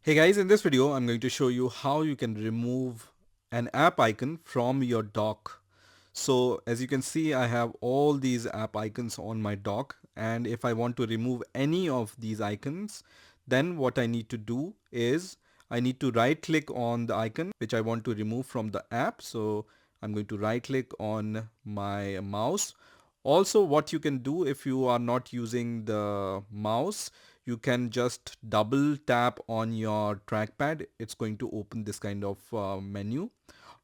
Hey guys, in this video I'm going to show you how you can remove an app icon from your dock. So as you can see, I have all these app icons on my dock, and if I want to remove any of these icons, then what I need to do is I need to right click on the icon which I want to remove from the app. So I'm going to right click on my mouse. Also, what you can do if you are not using the mouse, you can just double tap on your trackpad. It's going to open this kind of menu,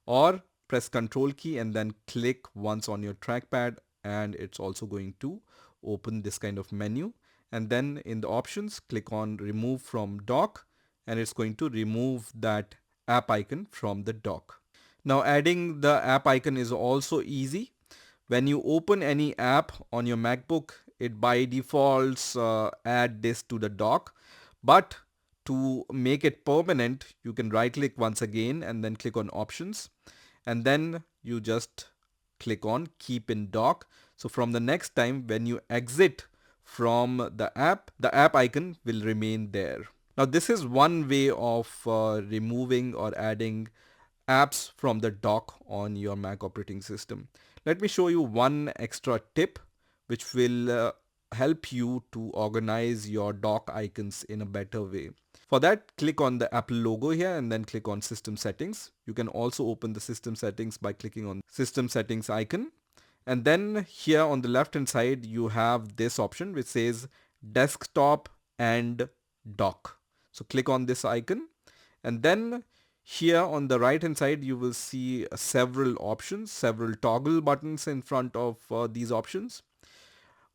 or press Control key and then click once on your trackpad, and it's also going to open this kind of menu. And then in the options, click on remove from dock, and it's going to remove that app icon from the dock. Now adding the app icon is also easy. When you open any app on your MacBook, it by defaults add this to the dock. But to make it permanent, you can right click once again and then click on options. And then you just click on keep in dock. So from the next time when you exit from the app icon will remain there. Now this is one way of removing or adding apps from the dock on your Mac operating system. Let me show you one extra tip which will help you to organize your dock icons in a better way. For that, click on the Apple logo here and then click on System Settings. You can also open the System Settings by clicking on System Settings icon. And then here on the left hand side, you have this option which says Desktop and Dock. So click on this icon, and then here on the right hand side you will see several options, several toggle buttons in front of these options.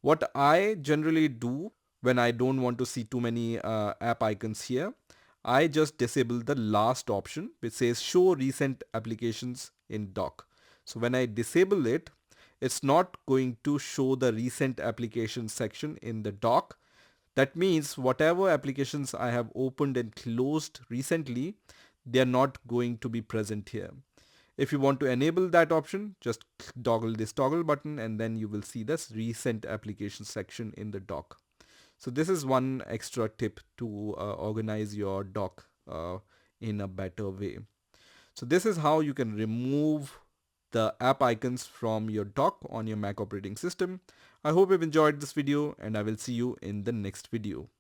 What I generally do when I don't want to see too many app icons here, I just disable the last option which says show recent applications in dock. So when I disable it, it's not going to show the recent applications section in the dock. That means whatever applications I have opened and closed recently, they are not going to be present here. If you want to enable that option, just toggle this toggle button and then you will see this recent application section in the dock. So this is one extra tip to organize your dock in a better way. So this is how you can remove the app icons from your dock on your Mac operating system. I hope you've enjoyed this video, and I will see you in the next video.